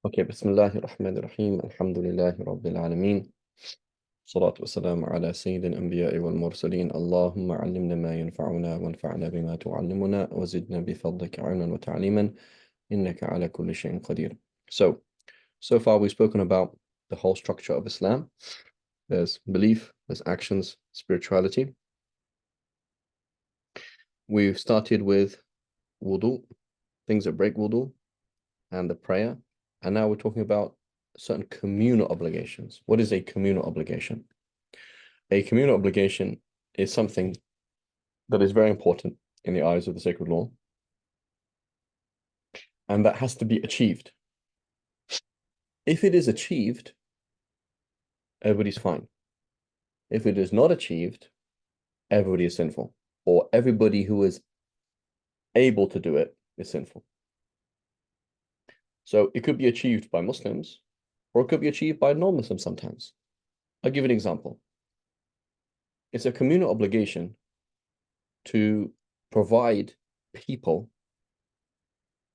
Okay, Bismillahir Rahmanir Rahim. Alhamdulillahi Rabbil Alameen. Salatu wassalamu ala Sayyidil Anbiya'i wal Mursaleen. Allahumma allimna ma yanfa'una wanfa'na bima tu'allimuna wa zidna bi fadlika ilman wa ta'liman innaka ala kulli shay'in qadir. So far we've spoken about the whole structure of Islam. There's belief, there's actions, spirituality. We've started with wudu, things that break wudu, and the prayer. And now we're talking about certain communal obligations. What is a communal obligation? A communal obligation is something that is very important in the eyes of the sacred law, and that has to be achieved. If it is achieved, everybody's fine. If it is not achieved, everybody is sinful, or everybody who is able to do it is sinful. So it could be achieved by Muslims, or it could be achieved by non-Muslims sometimes. I'll give you an example. It's a communal obligation to provide people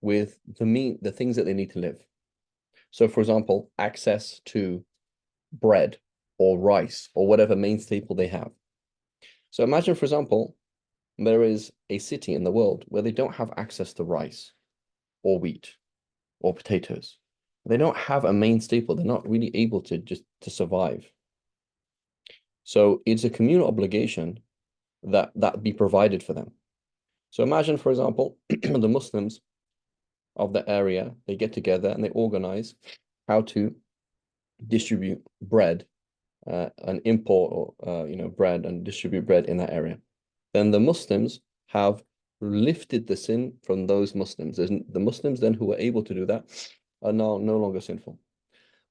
with the things that they need to live. So, for example, access to bread or rice or whatever main staple they have. So imagine, for example, there is a city in the world where they don't have access to rice or wheat or potatoes. They don't have a main staple. They're not really able to just to survive. So it's a communal obligation that be provided for them. So imagine, for example, the Muslims of the area, they get together and they organize how to distribute bread and import or bread and distribute bread in that area. Then the Muslims have lifted the sin from those Muslims. The Muslims then who were able to do that are now no longer sinful.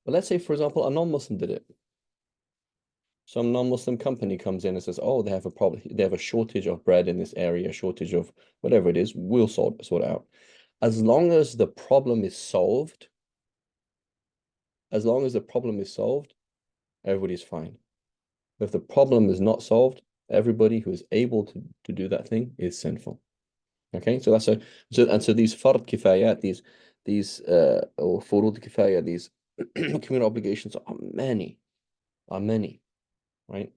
But let's say, for example, a non-Muslim did it. Some non-Muslim company comes in and says, "Oh, they have a problem. They have a shortage of bread in this area, shortage of whatever it is. We'll sort it out." As long as the problem is solved, everybody's fine. If the problem is not solved, everybody who is able to do that thing is sinful. Okay, so that's so these fard kifayat, these or furud kifaya, these communal obligations are many, right?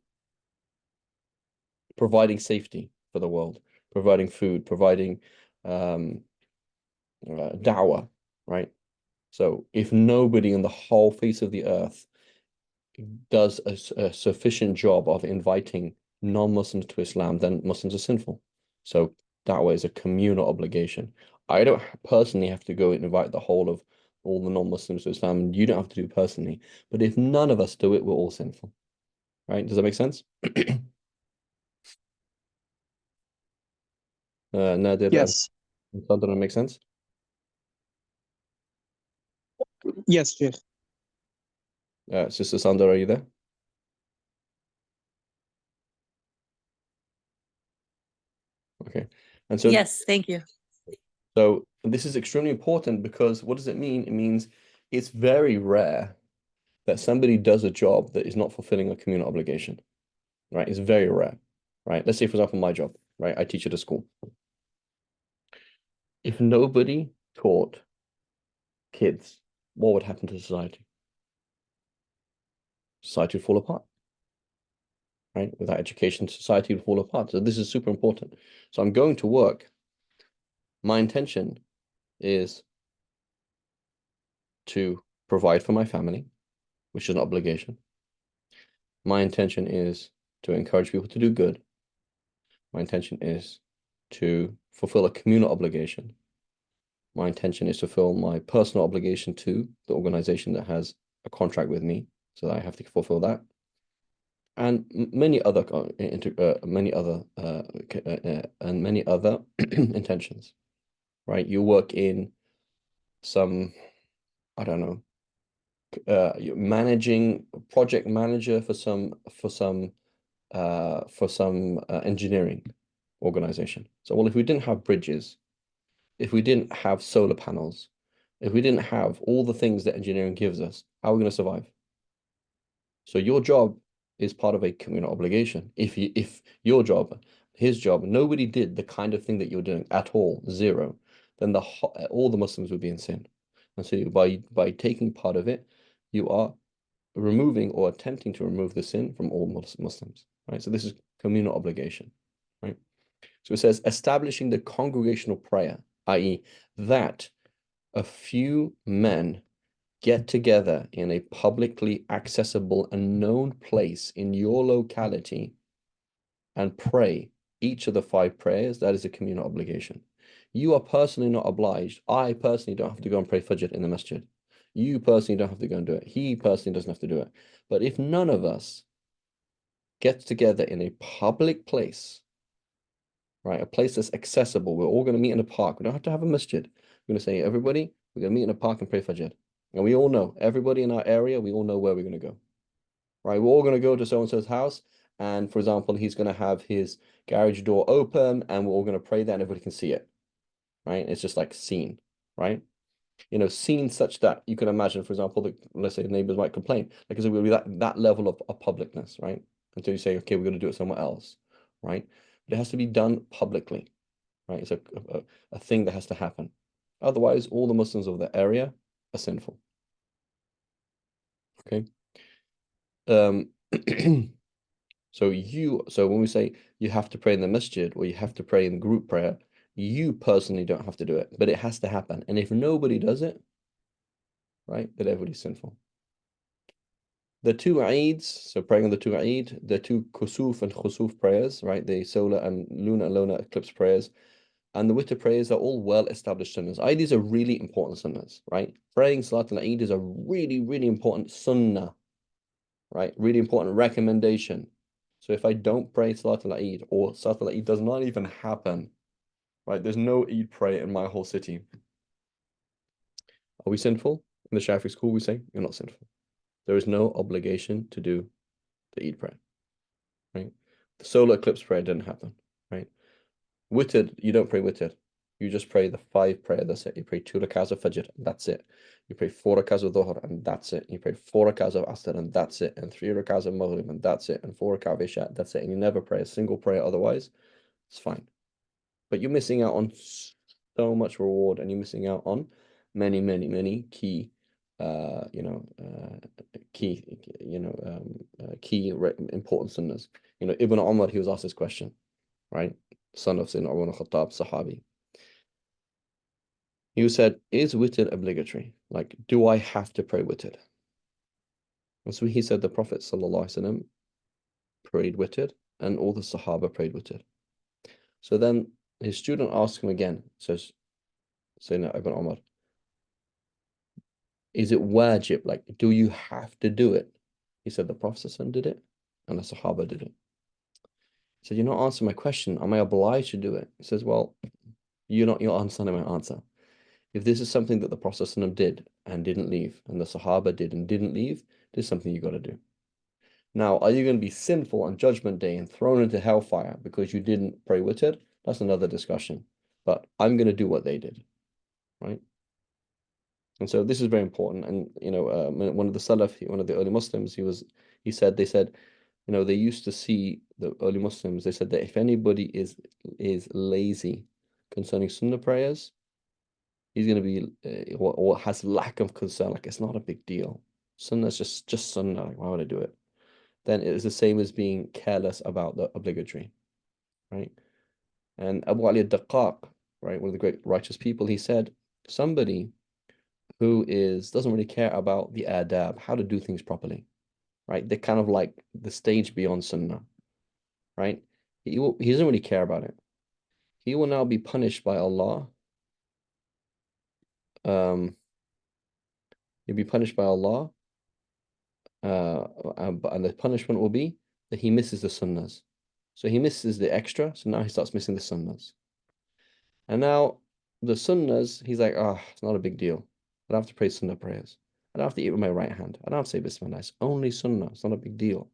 Providing safety for the world, providing food, providing da'wah, right? So if nobody in the whole face of the earth does a sufficient job of inviting non-Muslims to Islam, then Muslims are sinful. So da'wah is a communal obligation. I don't personally have to go and invite the whole of all the non-Muslims to Islam, and you don't have to do it personally. But if none of us do it, we're all sinful. Right? Does that make sense? Nadir and Yes, Sadr, make sense? yes, yes. Sister Sandra, are you there? Okay. And so Yes, thank you. So this is extremely important because what does it mean? It means it's very rare that somebody does a job that is not fulfilling a communal obligation, right? It's very rare, right? Let's say, for example, my job, right? I teach at a school. If nobody taught kids, what would happen to society? Society would fall apart, right? Without education, society would fall apart. So this is super important. So I'm going to work. My intention is to provide for my family, which is an obligation. My intention is to encourage people to do good. My intention is to fulfill a communal obligation. My intention is to fulfill my personal obligation to the organization that has a contract with me, so that I have to fulfill that, and many other intentions. Right? You work in some, I don't know, you're managing project manager for some engineering organization. So, well, if we didn't have bridges, if we didn't have solar panels, if we didn't have all the things that engineering gives us, how are we going to survive? So your job is part of a communal obligation. If your job, his job, nobody did the kind of thing that you're doing at all, zero, then all the Muslims would be in sin. And so by taking part of it, you are removing or attempting to remove the sin from all Muslims, right? So this is communal obligation, right? So it says establishing the congregational prayer, i.e., that a few men get together in a publicly accessible and known place in your locality and pray each of the 5 prayers. That is a communal obligation. You are personally not obliged. I personally don't have to go and pray Fajr in the masjid. You personally don't have to go and do it. He personally doesn't have to do it. But if none of us gets together in a public place, right, a place that's accessible, we're all going to meet in a park. We don't have to have a masjid. We're going to say, everybody, we're going to meet in a park and pray Fajr. And we all know, everybody in our area, we all know where we're going to go, right? We're all going to go to so-and-so's house. And for example, he's going to have his garage door open and we're all going to pray there and everybody can see it, right? It's just like seen, right? You know, seen such that you can imagine, for example, that let's say the neighbors might complain, like it will be that level of publicness, right? Until you say, okay, we're going to do it somewhere else, right? But it has to be done publicly, right? It's a thing that has to happen. Otherwise, all the Muslims of the area are sinful. Okay. So when we say you have to pray in the masjid or you have to pray in group prayer, you personally don't have to do it, but it has to happen. And if nobody does it, right, then everybody's sinful. The 2 Eids, so praying on the 2 Eid, the 2 Kusuf and Khusuf prayers, right, the solar and lunar eclipse prayers, and the witr prayers are all well-established sunnahs. These are really important sunnahs, right? Praying Salat al-Eid is a really, really important sunnah, right? Really important recommendation. So if I don't pray Salat al-Eid or Salat al-Eid does not even happen, right? There's no Eid prayer in my whole city. Are we sinful? In the Shafi'i school, we say you're not sinful. There is no obligation to do the Eid prayer, right? The solar eclipse prayer didn't happen, right? Witr, you don't pray witr. You just pray the 5 prayer, that's it. You pray 2 rakats of Fajr, and that's it. You pray 4 rakats of Dhuhr, and that's it. You pray 4 rakats of Asr, and that's it. And 3 rakats of Maghrib, and that's it. And 4 rakats of Isha, that's it. And you never pray a single prayer otherwise, it's fine. But you're missing out on so much reward, and you're missing out on many, many, many key, key important sunnahs. You know, Ibn Umar, he was asked this question, right? Son of Sayyidina Umar al-Khattab, Sahabi. He said, is witr obligatory? Like, do I have to pray witr? And so he said the Prophet ﷺ prayed witr, and all the Sahaba prayed witr. So then his student asked him again, says Sayyidina Ibn Umar, is it wajib? Like, do you have to do it? He said the Prophet ﷺ did it, and the Sahaba did it. He said, you're not answering my question. Am I obliged to do it? He says, well, you're answering my answer. If this is something that the Prophet ﷺ did and didn't leave, and the Sahaba did and didn't leave, this is something you got to do. Now, are you going to be sinful on Judgment Day and thrown into hellfire because you didn't pray witr? That's another discussion. But I'm going to do what they did, right? And so this is very important. And you know, one of the Salaf, one of the early Muslims, they said, you know, they used to see the early Muslims. They said that if anybody is lazy concerning Sunnah prayers, he's going to be or has lack of concern, like it's not a big deal. Sunnah is just Sunnah. Like, why would I do it? Then it is the same as being careless about the obligatory, right? And Abu Ali al-Daqqaq, right, one of the great righteous people, he said, somebody who doesn't really care about the adab, how to do things properly, right? They're kind of like the stage beyond Sunnah, right? He doesn't really care about it. He will now be punished by Allah. He'll be punished by Allah, and the punishment will be that he misses the sunnahs. So he misses the extra, so now he starts missing the sunnahs. And now the sunnahs, he's like, it's not a big deal. I don't have to pray sunnah prayers. I don't have to eat with my right hand. I don't have to say bismillah. It's only sunnah. It's not a big deal.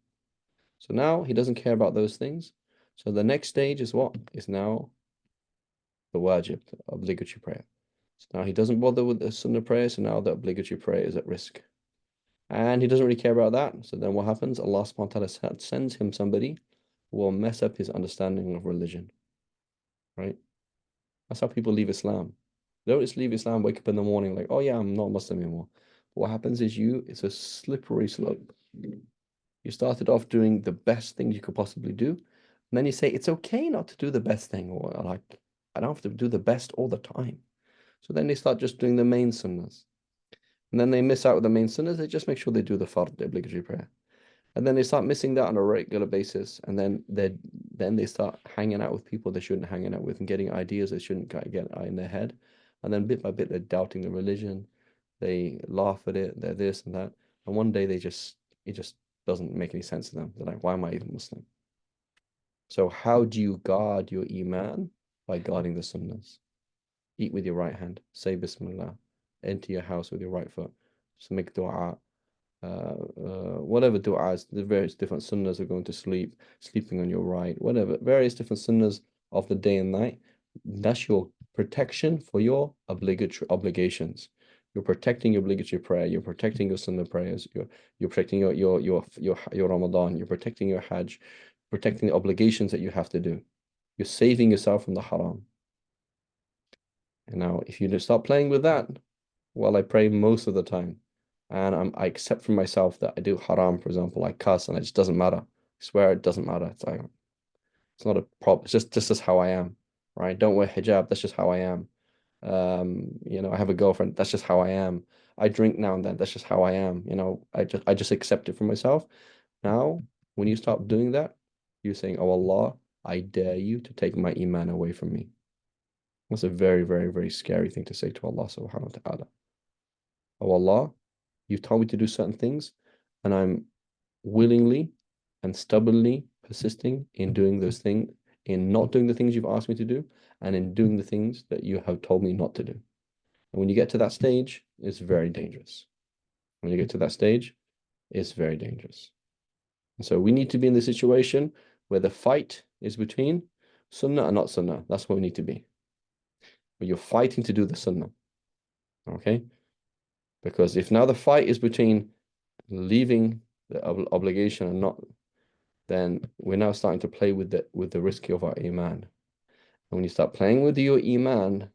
So now he doesn't care about those things. So the next stage is what? Is now the wajib, the obligatory prayer. So now he doesn't bother with the sunnah prayer, so now the obligatory prayer is at risk. And he doesn't really care about that. So then what happens? Allah subhanahu wa ta'ala sends him somebody who will mess up his understanding of religion. Right? That's how people leave Islam. Don't just leave Islam, wake up in the morning like, oh yeah, I'm not Muslim anymore. What happens is it's a slippery slope. You started off doing the best thing you could possibly do, and then you say it's okay not to do the best thing, or like I don't have to do the best all the time. So then they start just doing the main sunnahs. And then they miss out with the main sunnahs, they just make sure they do the fard, the obligatory prayer. And then they start missing that on a regular basis, and then they start hanging out with people they shouldn't hang out with and getting ideas they shouldn't get in their head. And then bit by bit they're doubting the religion. They laugh at it, they're this and that. And one day it just doesn't make any sense to them. They're like, why am I even Muslim? So how do you guard your iman? By guarding the sunnahs. Eat with your right hand, say Bismillah, enter your house with your right foot, just make dua, whatever du'as, the various different sunnahs of going to sleep, sleeping on your right, whatever, various different sunnahs of the day and night. That's your protection for your obligatory obligations. You're protecting your obligatory prayer. You're protecting your sunnah prayers. You're protecting your Ramadan. You're protecting your Hajj, protecting the obligations that you have to do. You're saving yourself from the haram. And now, if you just start playing with that, well, I pray most of the time, and I accept for myself that I do haram, for example, I cuss, and it just doesn't matter. I swear it doesn't matter. It's like it's not a problem. It's just how I am, right? Don't wear hijab. That's just how I am. I have a girlfriend. That's just how I am. I drink now and then. That's just how I am. I just accept it for myself. Now, when you start doing that, you're saying, "Oh Allah, I dare you to take my iman away from me." That's a very, very, very scary thing to say to Allah subhanahu wa ta'ala. Oh Allah, you've told me to do certain things, and I'm willingly and stubbornly persisting in doing those things, in not doing the things you've asked me to do, and in doing the things that you have told me not to do. And when you get to that stage, it's very dangerous. When you get to that stage, it's very dangerous. And so we need to be in the situation where the fight is between sunnah and not sunnah. That's what we need to be. Where you're fighting to do the sunnah. Okay? Because if now the fight is between leaving the obligation and not, then we're now starting to play with the risk of our iman. And when you start playing with your iman,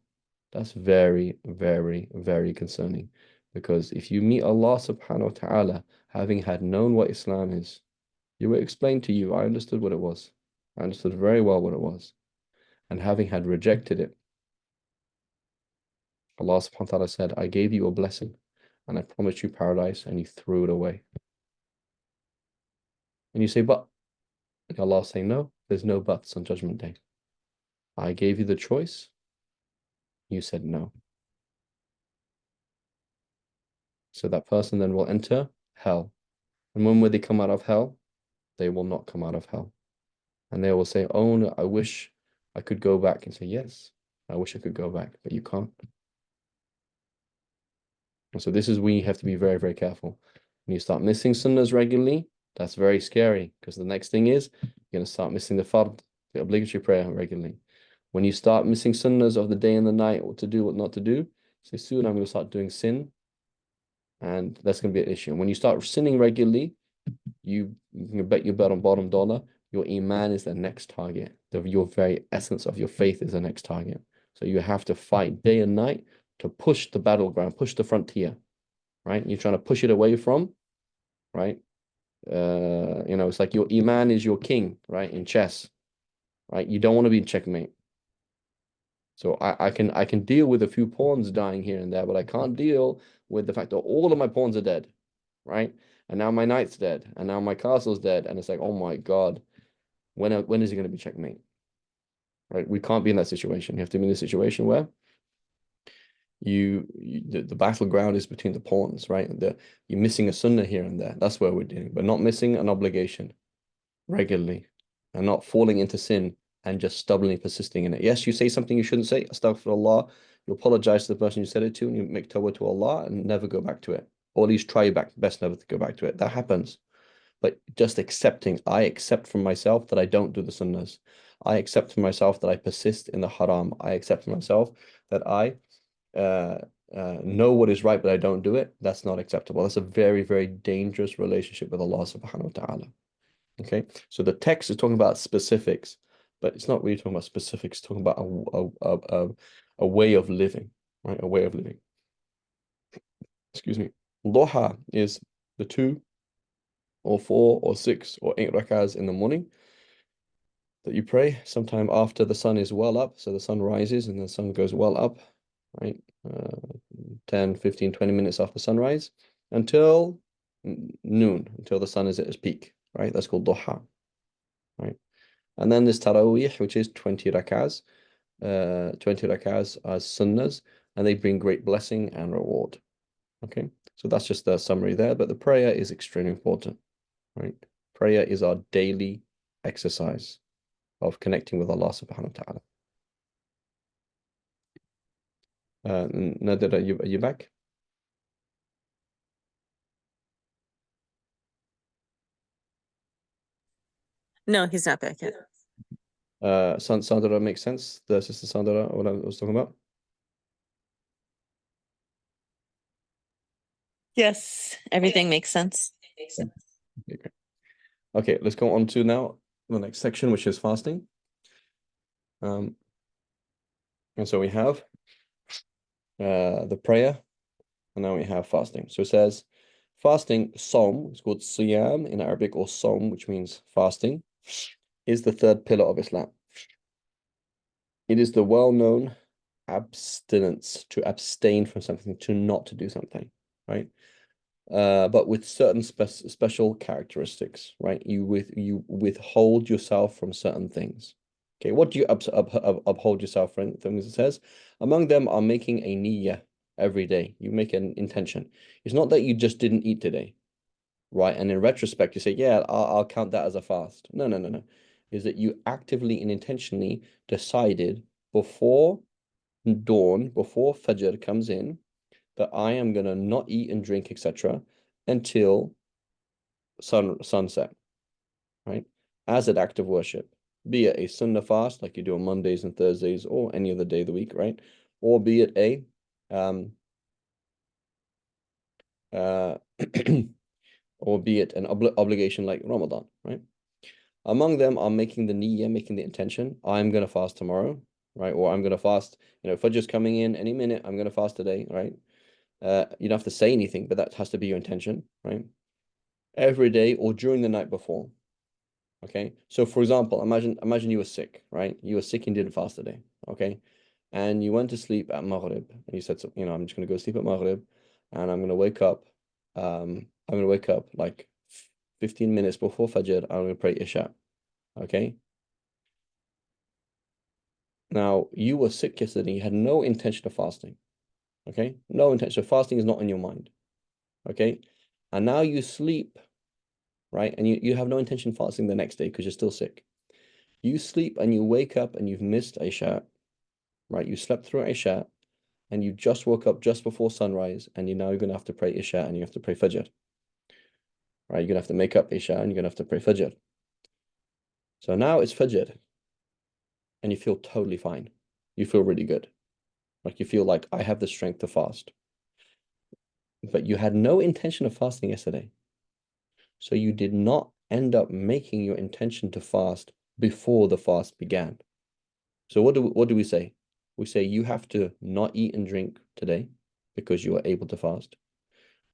that's very, very, very concerning. Because if you meet Allah subhanahu wa ta'ala, having had known what Islam is, you will explain to you, I understood what it was. I understood very well what it was. And having had rejected it, Allah subhanahu wa ta'ala said, I gave you a blessing and I promised you paradise, and you threw it away. And you say, but Allah saying, no, there's no buts on Judgment Day. I gave you the choice. You said no. So that person then will enter hell. And when will they come out of hell? They will not come out of hell. And they will say, oh no, I wish I could go back. And say, yes, I wish I could go back, but you can't. And so this is where you have to be very, very careful. When you start missing sunnahs regularly, that's very scary, because the next thing is you're going to start missing the fard, the obligatory prayer, regularly. When you start missing sunnahs of the day and the night, what to do, what not to do, say soon I'm going to start doing sin, and that's going to be an issue. And when you start sinning regularly, you can bet your bet on bottom dollar, your iman is the next target. Your very essence of your faith is the next target. So you have to fight day and night to push the battleground, push the frontier, right? You're trying to push it away from, right? It's like your iman is your king, right? In chess, right? You don't want to be in checkmate. So I can deal with a few pawns dying here and there, but I can't deal with the fact that all of my pawns are dead, right? And now my knight's dead, and now my castle's dead, and it's like, oh my God, when is it going to be checkmate? Right? We can't be in that situation. You have to be in a situation where the battleground is between the pawns, right? You're missing a sunnah here and there. That's where we're dealing. But not missing an obligation regularly, and not falling into sin and just stubbornly persisting in it. Yes, you say something you shouldn't say, astaghfirullah, you apologize to the person you said it to, and you make tawbah to Allah and never go back to it. Or at least try your best never to go back to it. That happens. But just accepting, I accept from myself that I don't do the sunnahs. I accept for myself that I persist in the haram. I accept for myself that I know what is right, but I don't do it. That's not acceptable. That's a very, very dangerous relationship with Allah subhanahu wa ta'ala. Okay, so the text is talking about specifics, but it's not really talking about specifics, it's talking about a way of living, right? A way of living. Excuse me. Duha is the 2 or 4 or 6 or 8 rakahs in the morning that you pray sometime after the sun is well up. So the sun rises and the sun goes well up, right? 10, 15, 20 minutes after sunrise until noon, until the sun is at its peak, right? That's called duha, right? And then there's tarawih, which is 20 rakahs. 20 rakahs as sunnahs, and they bring great blessing and reward. Okay, so that's just the summary there, but the prayer is extremely important, right? Prayer is our daily exercise of connecting with Allah subhanahu wa ta'ala. Nadir, are you back? No, he's not back yet. Sandra makes sense? The sister Sandra, what I was talking about? Yes, everything makes sense. Okay, great. Okay, let's go on to now the next section, which is fasting. And so we have the prayer, and now we have fasting. So it says, fasting, Sawm, it's called Siyam in Arabic, or Sawm, which means fasting, is the third pillar of Islam. It is the well-known abstinence, to abstain from something, to not to do something, right? But with certain special characteristics, right? You withhold yourself from certain things. Okay, what do you uphold yourself from? Things it says, among them are making a niyyah every day. You make an intention. It's not that you just didn't eat today, right? And in retrospect, you say, yeah, I'll count that as a fast. No. Is that you actively and intentionally decided before dawn, before Fajr comes in, that I am going to not eat and drink, etc., until sunset, right? As an act of worship, be it a sunnah fast like you do on Mondays and Thursdays or any other day of the week, right? Or be it a or be it an obligation like Ramadan, right? Among them are making the niyyah, making the intention. I'm going to fast tomorrow, right? Or I'm going to fast, Fajr's coming in any minute. I'm going to fast today, right? You don't have to say anything, but that has to be your intention, right? Every day or during the night before. Okay. So for example, imagine you were sick, right? You were sick and didn't fast today. Okay. And you went to sleep at Maghrib and you said, so, I'm just gonna go sleep at Maghrib and I'm gonna wake up. I'm gonna wake up like 15 minutes before Fajr. I'm gonna pray Isha. Okay. Now you were sick yesterday, you had no intention of fasting. Okay, no intention. So fasting is not in your mind. Okay, and now you sleep, right? And you have no intention of fasting the next day because you're still sick. You sleep and you wake up and you've missed Isha, right? You slept through Isha and you just woke up just before sunrise and you're going to have to pray Isha and you have to pray Fajr, right? You're going to have to make up Isha and you're going to have to pray Fajr. So now it's Fajr and you feel totally fine. You feel really good. Like you feel like I have the strength to fast. But you had no intention of fasting yesterday. So you did not end up making your intention to fast before the fast began. So what do we say? We say you have to not eat and drink today because you are able to fast.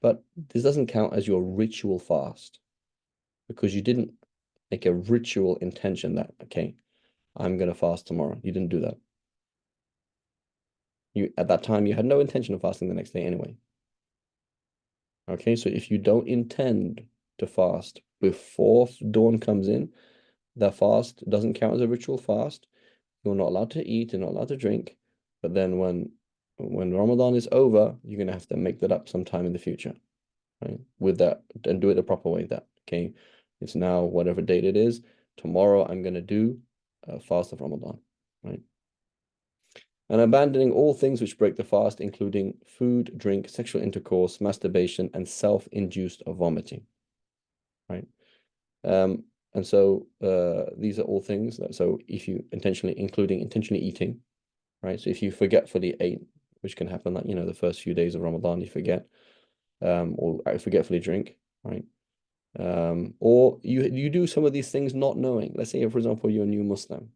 But this doesn't count as your ritual fast because you didn't make a ritual intention that, okay, I'm going to fast tomorrow. You didn't do that. At that time, you had no intention of fasting the next day anyway. Okay, so if you don't intend to fast before dawn comes in, the fast doesn't count as a ritual fast. You're not allowed to eat, you're not allowed to drink. But then when Ramadan is over, you're gonna have to make that up sometime in the future, right? With that, and do it the proper way. That okay, it's now whatever date it is. Tomorrow I'm gonna do a fast of Ramadan, right? And abandoning all things which break the fast, including food, drink, sexual intercourse, masturbation, and self-induced vomiting, right? And so these are all things that, so if you including intentionally eating, right? So if you forgetfully ate, which can happen, like, the first few days of Ramadan, you forget, or forgetfully drink, right? Or you do some of these things not knowing. Let's say, for example, you're a new Muslim,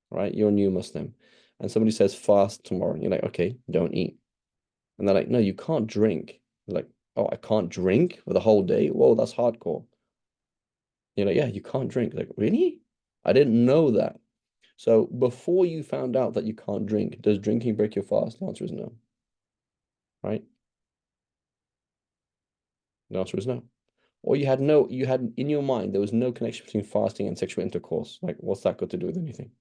right? You're a new Muslim, and somebody says fast tomorrow, and you're like, okay, don't eat. And they're like, no, you can't drink. They're like, oh, I can't drink for the whole day? Whoa, that's hardcore. You're like, yeah, you can't drink. Like, really? I didn't know that. So before you found out that you can't drink, does drinking break your fast? The answer is no. Right? The answer is no. Or you had in your mind, there was no connection between fasting and sexual intercourse. Like, what's that got to do with anything?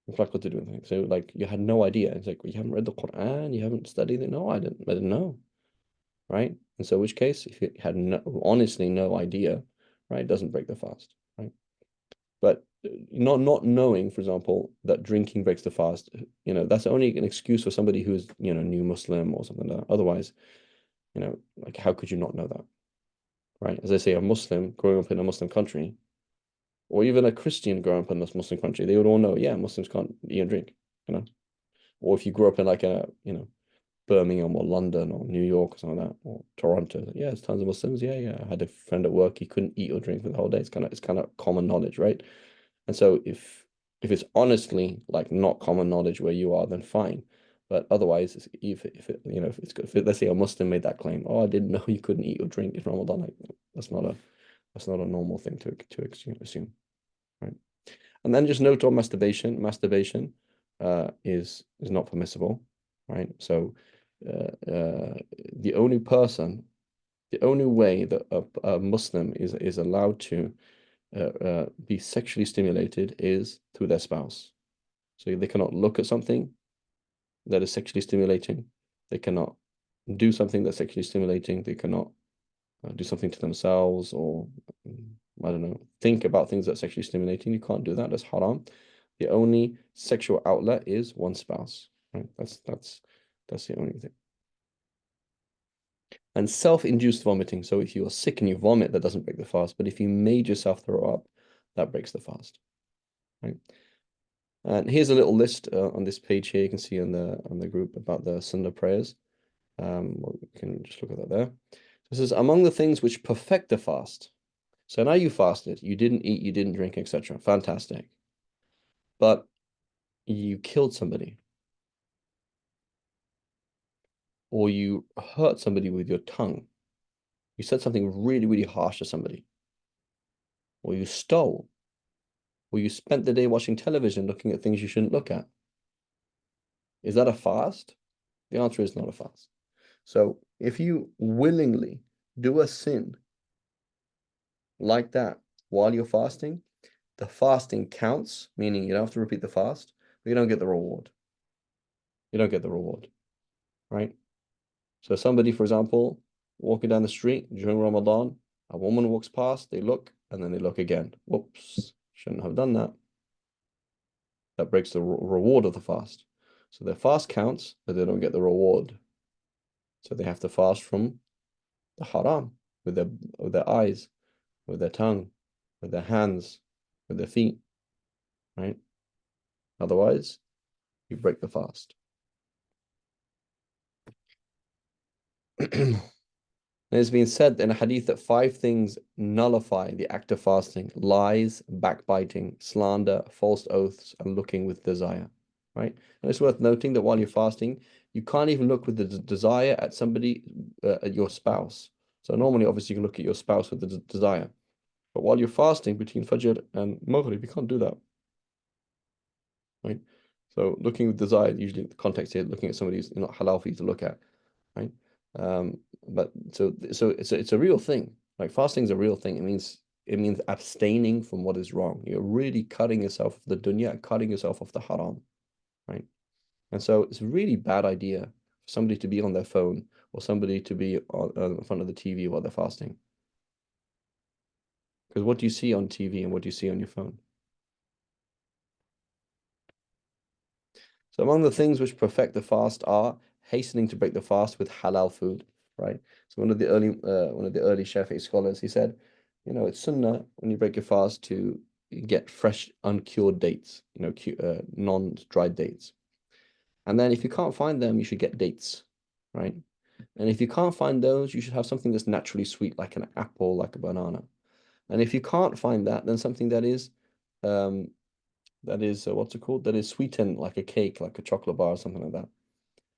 What's that got to do with anything? So, like, you had no idea. It's like, well, you haven't read the Quran, you haven't studied it. No, I didn't know. Right? And so, which case, if you had honestly no idea, right, it doesn't break the fast, right? But not knowing, for example, that drinking breaks the fast, that's only an excuse for somebody who's, new Muslim or something like that. Otherwise, like, how could you not know that? Right? As I say, a Muslim growing up in a Muslim country, or even a Christian growing up in a Muslim country, they would all know, yeah, Muslims can't eat and drink, you know. Or if you grew up in like Birmingham or London or New York or something like that, or Toronto, yeah, there's tons of Muslims. Yeah, yeah. I had a friend at work, he couldn't eat or drink for the whole day. It's kind of common knowledge, right? And so if it's honestly like not common knowledge where you are, then fine. But otherwise, if let's say a Muslim made that claim, oh, I didn't know you couldn't eat or drink in Ramadan, like that's not a normal thing to assume, right? And then just note on masturbation. Masturbation is not permissible, right? So the only way that a Muslim is allowed to be sexually stimulated is through their spouse. So they cannot look at something that is sexually stimulating. They cannot do something that's sexually stimulating. They cannot do something to themselves, or I don't know, think about things that are sexually stimulating. You can't do that. That's haram. The only sexual outlet is one spouse, right? That's the only thing. And self-induced vomiting. So if you are sick and you vomit, that doesn't break the fast. But if you made yourself throw up, that breaks the fast, right? And here's a little list on this page here. You can see on the group about the Sunnah prayers. Well, you can just look at that there. This is among the things which perfect the fast. So now you fasted, you didn't eat, you didn't drink, etc. Fantastic. But you killed somebody, or you hurt somebody with your tongue. You said something really, really harsh to somebody, or you stole, or you spent the day watching television looking at things you shouldn't look at. Is that a fast? The answer is not a fast. So if you willingly do a sin like that while you're fasting, the fasting counts, meaning you don't have to repeat the fast, but you don't get the reward. You don't get the reward, right? So somebody, for example, walking down the street during Ramadan, a woman walks past, they look, and then they look again. Whoops, shouldn't have done that. That breaks the reward of the fast. So their fast counts, but they don't get the reward. So they have to fast from the haram with their eyes, with their tongue, with their hands, with their feet, right? Otherwise, you break the fast. It's been said in a hadith that 5 things nullify the act of fasting: lies, backbiting, slander, false oaths, and looking with desire, right? And it's worth noting that while you're fasting, you can't even look with the desire at somebody, at your spouse. So normally, obviously, you can look at your spouse with the desire. But while you're fasting between Fajr and Maghrib, you can't do that, right? So looking with desire, usually the context here, looking at somebody who's not halal for you to look at, right? But it's a real thing. Like fasting is a real thing. It means abstaining from what is wrong. You're really cutting yourself off the dunya, cutting yourself off the haram, right? And so it's a really bad idea for somebody to be on their phone or somebody to be in front of the TV while they're fasting. Because what do you see on TV and what do you see on your phone? So among the things which perfect the fast are hastening to break the fast with halal food, right? So one of the early Shafi'i scholars, he said, it's sunnah when you break your fast to get fresh, uncured dates, non-dried dates. And then if you can't find them, you should get dates, right? And if you can't find those, you should have something that's naturally sweet, like an apple, like a banana. And if you can't find that, then something that is what's it called? That is sweetened, like a cake, like a chocolate bar or something like that.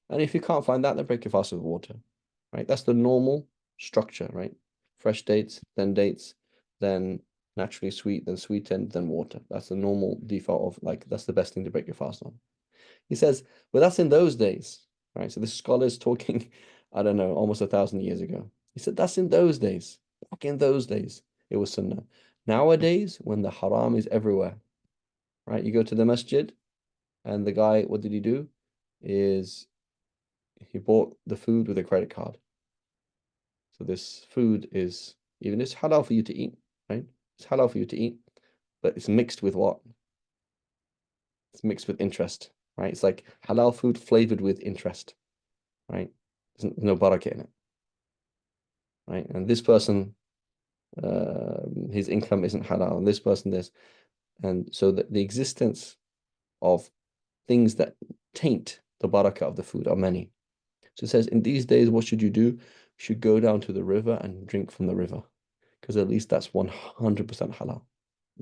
And if you can't find that, then break your fast with water, right? That's the normal structure, right? Fresh dates, then naturally sweet, then sweetened, then water. That's the normal default of like, that's the best thing to break your fast on. He says, but that's in those days, right? So this scholar is talking, I don't know, almost 1,000 years ago. He said, that's in those days. Back in those days, it was sunnah. Nowadays, when the haram is everywhere, right? You go to the masjid, and the guy, what did he do? Is he bought the food with a credit card. So this food is, even it's halal for you to eat, right? It's halal for you to eat, but it's mixed with what? It's mixed with interest, right? It's like halal food flavored with interest, right? There's no barakah in it, right? And this person, his income isn't halal, and this person this, and so the existence of things that taint the barakah of the food are many. So it says, in these days, what should you do? You should go down to the river and drink from the river, because at least that's 100% halal,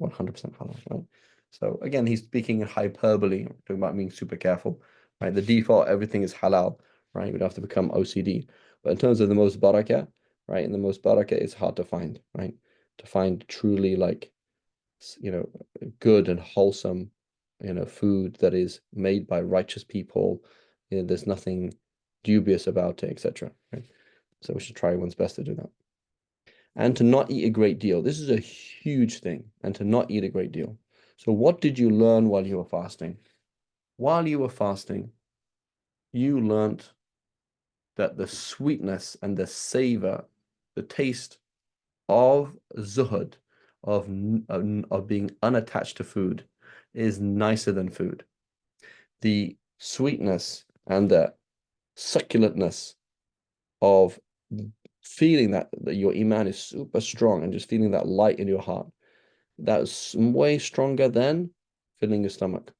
100% halal, right? So again, he's speaking in hyperbole, talking about being super careful, right? The default, everything is halal, right? We don't have to become OCD. But in terms of the most barakah, right? And the most barakah, it's hard to find, right? To find truly like, good and wholesome, food that is made by righteous people. There's nothing dubious about it, etc. Right? So we should try one's best to do that. And to not eat a great deal. This is a huge thing. And to not eat a great deal. So what did you learn while you were fasting? While you were fasting, you learned that the sweetness and the savor, the taste of zuhud, of being unattached to food, is nicer than food. The sweetness and the succulentness of feeling that your iman is super strong and just feeling that light in your heart, that's way stronger than filling your stomach,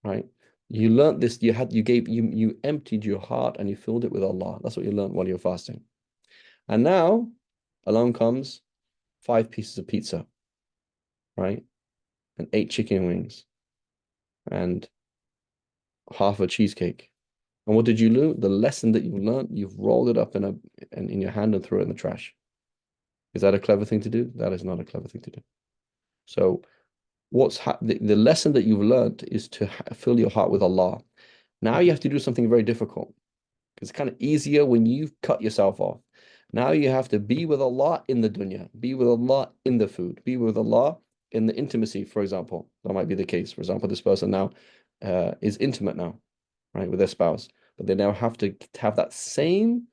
right? You learned this, you emptied your heart and you filled it with Allah. That's what you learned while you're fasting. And now along comes 5 pieces of pizza, right? And 8 chicken wings and half a cheesecake. And what did you learn? The lesson that you've learned, you've rolled it up in your hand and threw it in the trash. Is that a clever thing to do? That is not a clever thing to do. So the lesson that you've learned is to fill your heart with Allah. Now you have to do something very difficult, because it's kind of easier when you've cut yourself off. Now you have to be with Allah in the dunya, be with Allah in the food, be with Allah in the intimacy, for example. That might be the case. For example, this person now is intimate now, right, with their spouse, but they now have to have that same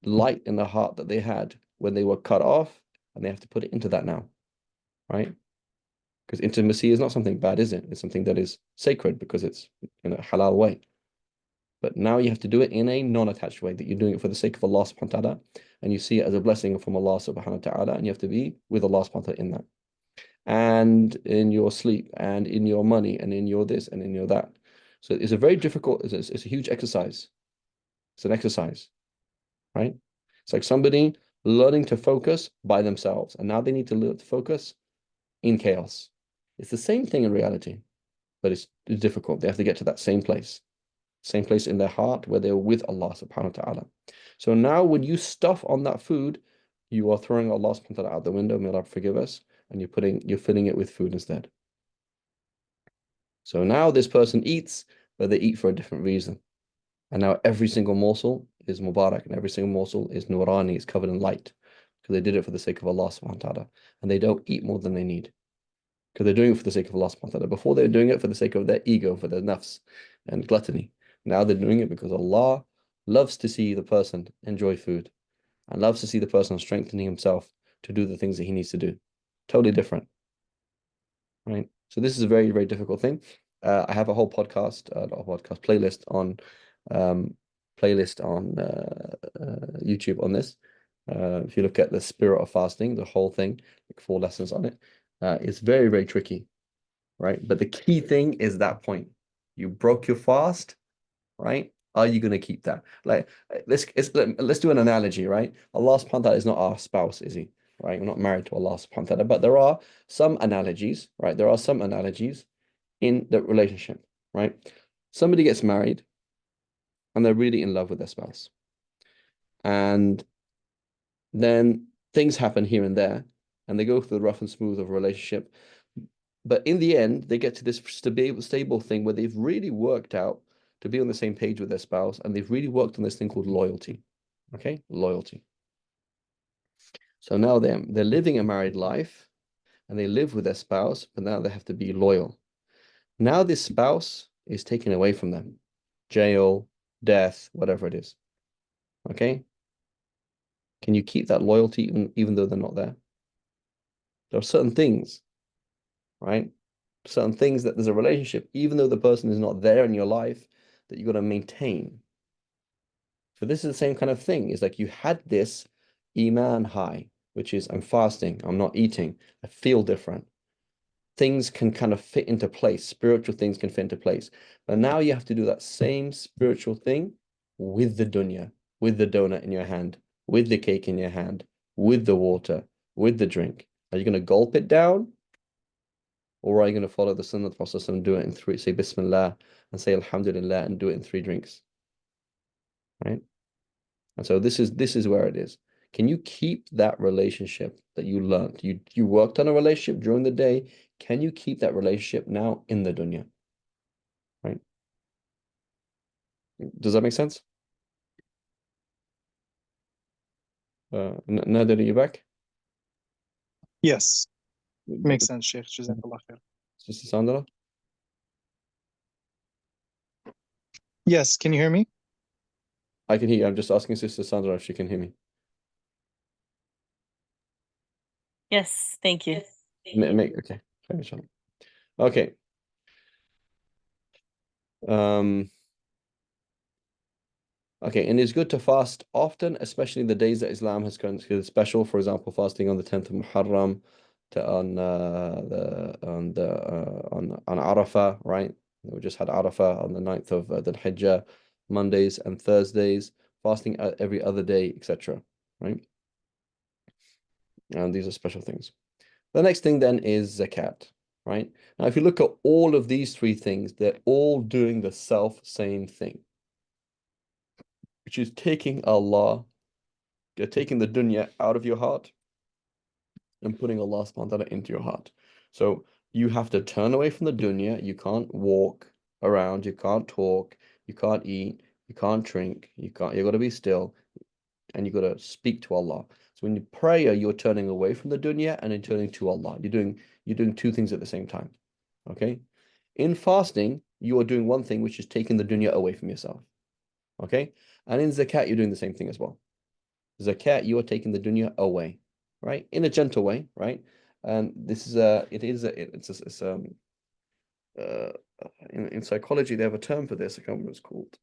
light in the heart that they had when they were cut off, and they have to put it into that now, right? Because intimacy is not something bad, is it? It's something that is sacred because it's in a halal way. But now you have to do it in a non-attached way, that you're doing it for the sake of Allah subhanahu wa ta'ala, and you see it as a blessing from Allah subhanahu wa ta'ala, and you have to be with Allah subhanahu wa ta'ala in that. And in your sleep, and in your money, and in your this, and in your that. So it's a very difficult, it's a huge exercise. It's an exercise, right? It's like somebody learning to focus by themselves, and now they need to learn to focus in chaos. It's the same thing in reality, but it's difficult. They have to get to that same place in their heart where they're with Allah subhanahu wa ta'ala. So now when you stuff on that food, you are throwing Allah subhanahu wa ta'ala out the window, may Allah forgive us, and you're filling it with food instead. So now this person eats, but they eat for a different reason. And now every single morsel is Mubarak, and every single morsel is Nurani, it's covered in light, because they did it for the sake of Allah subhanahu wa ta'ala. And they don't eat more than they need, because they're doing it for the sake of Allah subhanahu wa ta'ala. Before they were doing it for the sake of their ego, for their nafs and gluttony. Now they're doing it because Allah loves to see the person enjoy food and loves to see the person strengthening himself to do the things that he needs to do. Totally different, right? So this is a very, very difficult thing. I have a whole podcast, playlist on YouTube on this. If you look at the spirit of fasting, the whole thing, like 4 lessons on it, it's very, very tricky, right? But the key thing is that point. You broke your fast, right? Are you going to keep that? Like, let's do an analogy, right? Allah subhanahu wa ta'ala is not our spouse, is he? Right? We're not married to Allah subhanahu wa ta'ala, but there are some analogies, right? There are some analogies in the relationship, right? somebody gets married and they're really in love with their spouse. And then things happen here and there, and they go through the rough and smooth of a relationship. But in the end, they get to this stable thing where they've really worked out to be on the same page with their spouse, and they've really worked on this thing called loyalty. Okay, loyalty. So now they're living a married life, and they live with their spouse, but now they have to be loyal. Now this spouse is taken away from them, jail, death, whatever it is. Okay, can you keep that loyalty even though they're not there? There are certain things, right? Certain things that there's a relationship, even though the person is not there in your life, that you got to maintain. So this is the same kind of thing. It's like you had this Iman high, which is I'm fasting, I'm not eating, I feel different. Things can kind of fit into place. Spiritual things can fit into place. But now you have to do that same spiritual thing with the dunya, with the donut in your hand, with the cake in your hand, with the water, with the drink. Are you going to gulp it down? Or are you going to follow the Sunnah of the Prophet and do it in three, say Bismillah and say Alhamdulillah and do it in 3 drinks? Right? And so this is where it is. Can you keep that relationship that you learned? You worked on a relationship during the day. Can you keep that relationship now in the dunya? Right? Does that make sense? Nader, are you back? Yes, makes sense, Sheikh. Jazakallah khair. Sister Sandra? Yes, can you hear me? I can hear you. I'm just asking Sister Sandra if she can hear me. Yes, thank you. Okay. Okay. Okay, and it's good to fast often, especially the days that Islam has considered special. For example, fasting on the 10th of Muharram, on Arafah, right? We just had Arafah on the 9th of Dhul Hijjah, Mondays and Thursdays, fasting every other day, etc. Right? And these are special things. The next thing then is zakat, right? Now, if you look at all of these 3 things, they're all doing the same thing, which is taking Allah, you're taking the dunya out of your heart and putting Allah subhanahu wa ta'ala into your heart. So you have to turn away from the dunya. You can't walk around, you can't talk, you can't eat, you can't drink, you've got to be still, and you've got to speak to Allah. So when you pray, you're turning away from the dunya and then turning to Allah. You're doing 2 things at the same time. Okay? In fasting, you are doing one thing, which is taking the dunya away from yourself. Okay? And in zakat, you're doing the same thing as well. Zakat, you are taking the dunya away, right? In a gentle way, right? And this is in psychology they have a term for this. I can't remember what it's called.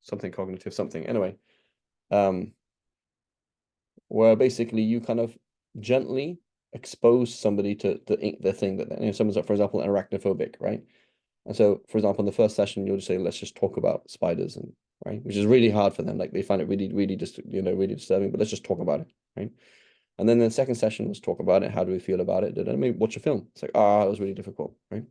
Something cognitive, something. Anyway, where basically you kind of gently expose somebody to the thing that someone's, for example, arachnophobic, right? And so, for example, in the first session, you'll just say, let's just talk about spiders, and right, which is really hard for them. Like they find it really just, really disturbing, but let's just talk about it, right? And then the second session was talk about it. How do we feel about it? Maybe watch a film. It's like, it was really difficult, right?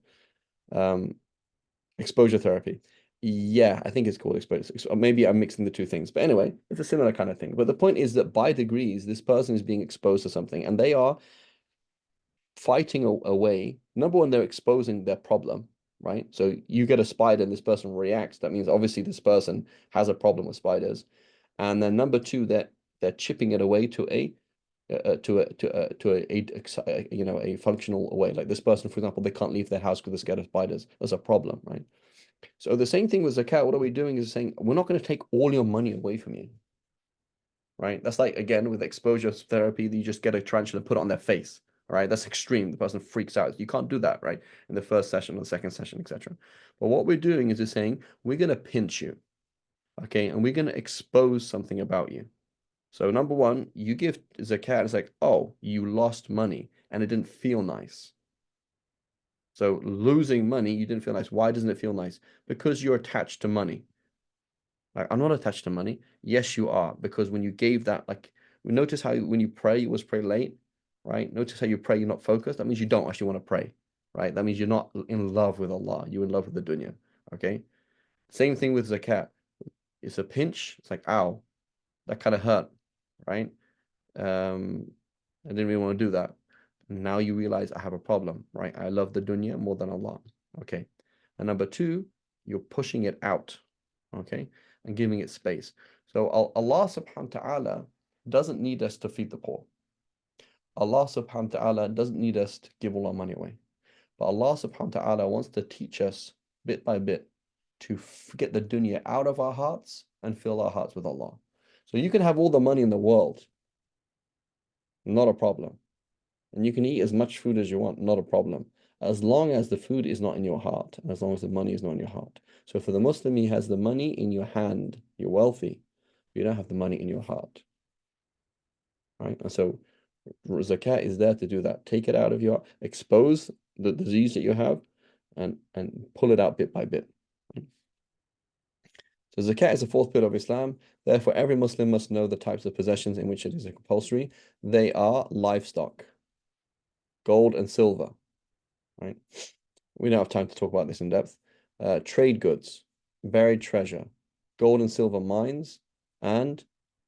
Exposure therapy. Yeah, I think it's called exposure. Maybe I'm mixing the 2 things, but anyway, it's a similar kind of thing. But the point is that by degrees, this person is being exposed to something, and they are fighting away. Number one, they're exposing their problem, right? So you get a spider and this person reacts. That means obviously this person has a problem with spiders. And then number 2, they're chipping it away to a functional way. Like this person, for example, they can't leave their house because they're scared of spiders. That's a problem, right? So the same thing with zakat. What are we doing is saying we're not going to take all your money away from you, right? That's like, again, with exposure therapy, you just get a tarantula and put it on their face. Right, that's extreme. The person freaks out. You can't do that, right? In the first session or the second session, etc. But what we're doing is we're saying we're going to pinch you, okay, and we're going to expose something about you. So number 1, you give zakat. It's like, oh, you lost money and it didn't feel nice. So losing money, you didn't feel nice. Why doesn't it feel nice? Because you're attached to money. Like, I'm not attached to money. Yes, you are, because when you gave that, like, notice how when you pray, you always pray late. Right? Notice how you pray, you're not focused. That means you don't actually want to pray. right? That means you're not in love with Allah. You're in love with the dunya, okay? Same thing with zakat. It's a pinch. It's like, ow, that kind of hurt, right? I didn't really want to do that. Now you realize I have a problem, right? I love the dunya more than Allah. Okay. And number two, you're pushing it out, okay, and giving it space. So Allah subhanahu wa ta'ala doesn't need us to feed the poor. Allah subhanahu wa ta'ala doesn't need us to give all our money away. But Allah subhanahu wa ta'ala wants to teach us bit by bit to get the dunya out of our hearts and fill our hearts with Allah. So you can have all the money in the world, not a problem. And you can eat as much food as you want, not a problem. As long as the food is not in your heart, and as long as the money is not in your heart. So for the Muslim, he has the money in your hand, you're wealthy. You don't have the money in your heart. Right? And so zakat is there to do that. Take it out of your, expose the disease that you have and pull it out bit by bit. So zakat is the fourth pillar of Islam. Therefore, every Muslim must know the types of possessions in which it is compulsory. They are livestock, gold and silver, right? We don't have time to talk about this in depth. Trade goods, buried treasure, gold and silver mines, and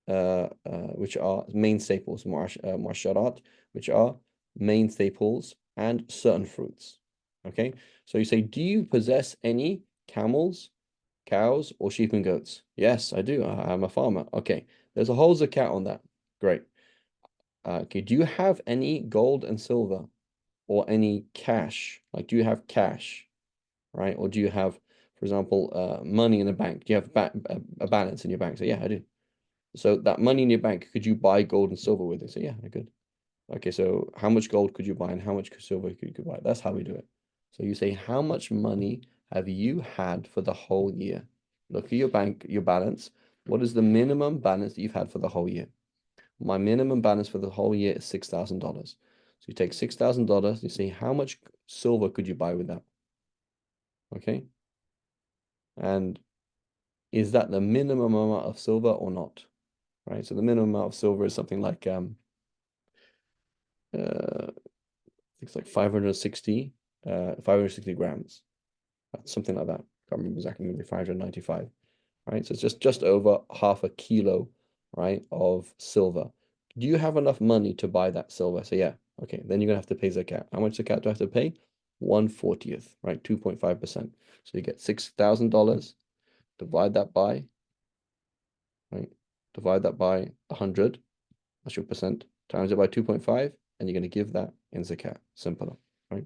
which are main staples, muasharat, which are main staples, and certain fruits. Okay, so you say, do you possess any camels, cows, or sheep and goats? Yes, I do. I'm a farmer. Okay, there's a whole zakat on that. Great. Okay, do you have any gold and silver or any cash? Like, do you have cash, right? Or do you have, for example, money in the bank? Do you have a balance in your bank? So yeah, I do. So that money in your bank, could you buy gold and silver with it? So yeah, I could. Okay, so how much gold could you buy and how much silver could you buy? That's how we do it. So you say, how much money have you had for the whole year? Look at your bank, your balance. What is the minimum balance that you've had for the whole year? My minimum balance for the whole year is $6,000. So you take $6,000, you say, how much silver could you buy with that? Okay. And is that the minimum amount of silver or not? Right. So the minimum amount of silver is something like it's like 560 grams. Something like that. Can't remember exactly, maybe 595. Right. So it's just over half a kilo, right, of silver. Do you have enough money to buy that silver? So yeah, okay, then you're gonna have to pay zakat. How much zakat do I have to pay? 1/40th, right? 2.5%. So you get $6,000, divide that by, right? Divide that by 100, that's your percent, times it by 2.5, and you're going to give that in zakat. Simpler, right?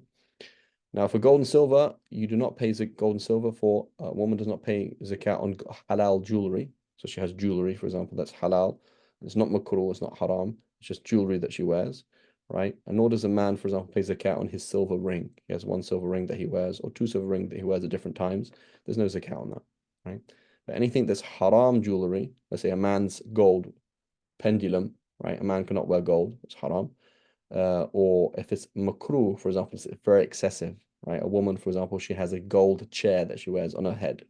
Now, for gold and silver, you do not pay gold and silver for, a woman does not pay zakat on halal jewelry. So she has jewelry, for example, that's halal. It's not makruh, it's not haram. It's just jewelry that she wears, right? And nor does a man, for example, pay zakat on his silver ring. He has one silver ring that he wears, or two silver rings that he wears at different times. There's no zakat on that, right? But anything that's haram jewelry, let's say a man's gold pendulum, right? A man cannot wear gold, it's haram. Or if it's makruh, for example, it's very excessive, right? A woman, for example, she has a gold chair that she wears on her head,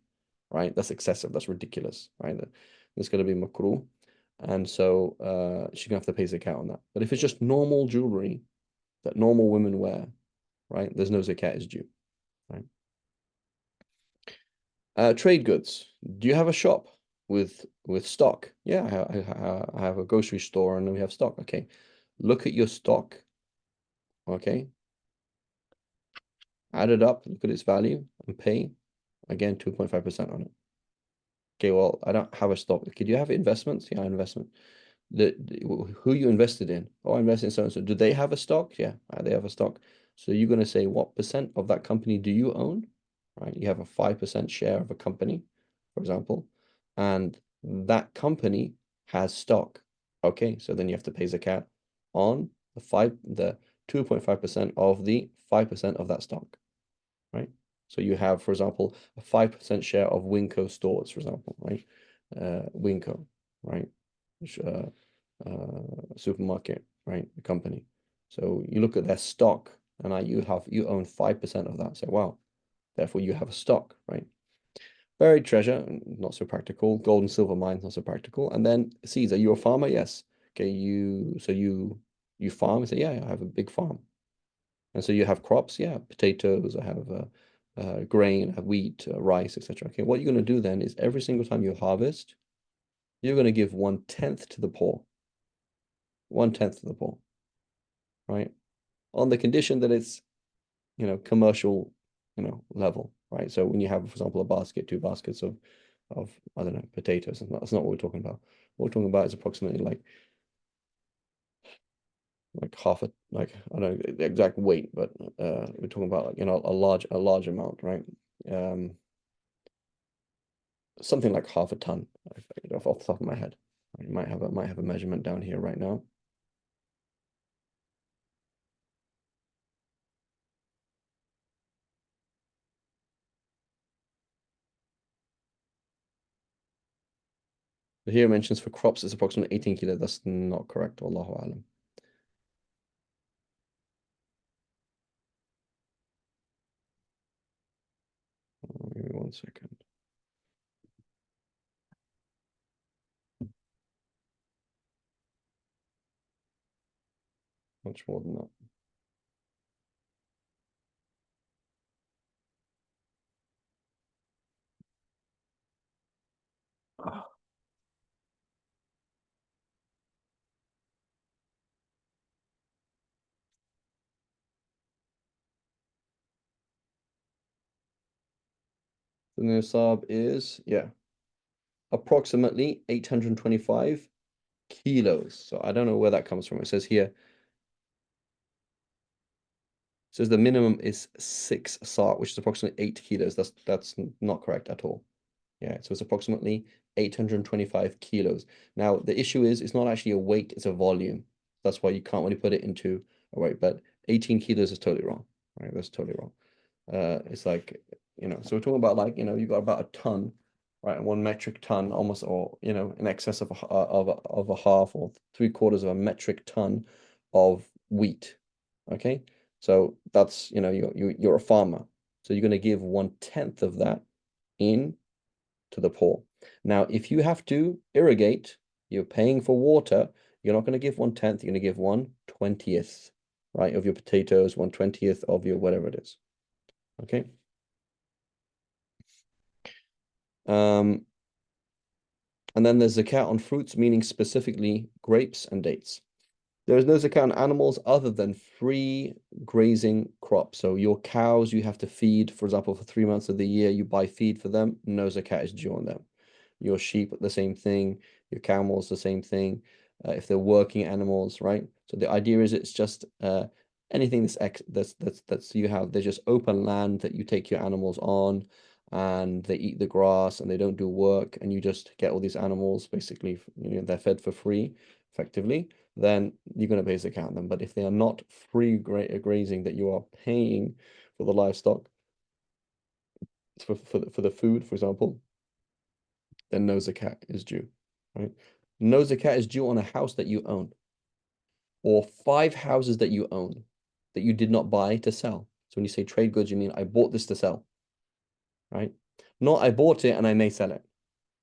right? That's excessive, that's ridiculous, right? That's going to be makruh. And so she's going to have to pay zakat on that. But if it's just normal jewelry that normal women wear, right? There's no zakat is due, right? Trade goods. Do you have a shop with stock? Yeah, I have a grocery store and we have stock. Okay, look at your stock. Okay, add it up, look at its value, and pay again 2.5% on it. Okay, well, I don't have a stock. Okay, do you have investments? Yeah, investment. Who you invested in? Oh, I invested in so and so. Do they have a stock? Yeah, they have a stock. So you're going to say, what percent of that company do you own? Right, you have a 5% share of a company, for example, and that company has stock. Okay, so then you have to pay zakat on the 2.5% of the 5% of that stock, right? So you have, for example, a 5% share of Winco stores, for example, right? Winco, right? Which, supermarket, right? The company. So you look at their stock, and you own 5% of that. So wow, therefore you have a stock, right? Buried treasure, not so practical. Gold and silver mines, not so practical. And then seeds. Are you a farmer? Yes. Okay, you farm. So yeah, I have a big farm. And so you have crops, yeah, potatoes, I have grain, I have wheat, rice, etc. Okay, what you're going to do then is every single time you harvest, you're going to give 1/10 to the poor. 1/10 to the poor, right? On the condition that it's, commercial, level, right? So when you have, for example, a basket, 2 baskets of I don't know, potatoes, that's not what we're talking about. What we're talking about is approximately like half a, like, I don't know the exact weight, but we're talking about, like, a large amount, right? Something like half a ton, off the top of my head. I might have a measurement down here right now. But here it mentions for crops it's approximately 18 kilo. That's not correct. Allahu alam. Give me 1 second. Much more than that. The nisab is, yeah, approximately 825 kilos. So I don't know where that comes from. It says here, it says the minimum is 6 sa, which is approximately 8 kilos. That's not correct at all. Yeah, so it's approximately 825 kilos. Now, the issue is it's not actually a weight, it's a volume. That's why you can't really put it into a weight, but 18 kilos is totally wrong. Right, that's totally wrong. It's like, so we're talking about, like, you've got about a ton, right? 1 metric ton almost, or, in excess of a half or 3/4 of a metric ton of wheat. Okay. So that's, you're a farmer. So you're going to give 1/10 of that in to the poor. Now, if you have to irrigate, you're paying for water, you're not going to give 1/10, you're going to give 1/20th, right, of your potatoes, 1/20th of your whatever it is. Okay. And then there's zakat on fruits, meaning specifically grapes and dates. There is no zakat on animals other than free grazing crops. So your cows, you have to feed, for example, for 3 months of the year, you buy feed for them, no zakat is due on them. Your sheep, the same thing. Your camels, the same thing. If they're working animals, right? So the idea is it's just anything that's you have. There's just open land that you take your animals on, and they eat the grass and they don't do work, and you just get all these animals. Basically, they're fed for free, effectively. Then you're going to pay zakat on them. But if they are not free grazing, that you are paying for the livestock, for the food, for example, then no zakat is due, right? No zakat is due on a house that you own, or 5 houses that you own that you did not buy to sell. So when you say trade goods, you mean I bought this to sell, right? Not I bought it and I may sell it.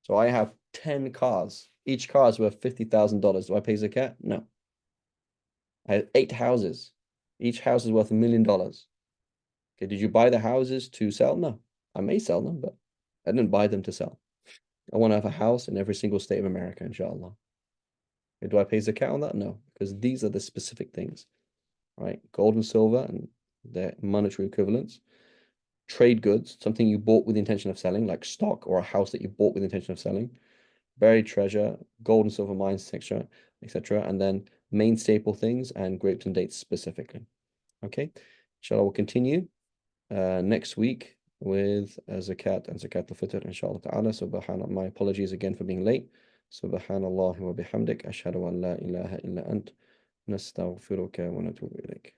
So I have 10 cars. Each car is worth $50,000. Do I pay zakat? No. I have 8 houses. Each house is worth $1 million. Okay, did you buy the houses to sell? No. I may sell them, but I didn't buy them to sell. I want to have a house in every single state of America, inshallah. Do I pay zakat on that? No, because these are the specific things, right? Gold and silver and their monetary equivalents. Trade goods, something you bought with the intention of selling, like stock or a house that you bought with the intention of selling. Buried treasure, gold and silver mines, etc., etc. And then main staple things and grapes and dates specifically. Okay, inshallah, we'll continue next week with zakat and zakat al-fitr, inshallah ta'ala. Subhanallah, my apologies again for being late. Subhanallah wa bihamdik, ashhadu an la ilaha illa ant, nastaghfiruka wa natubu ilayk.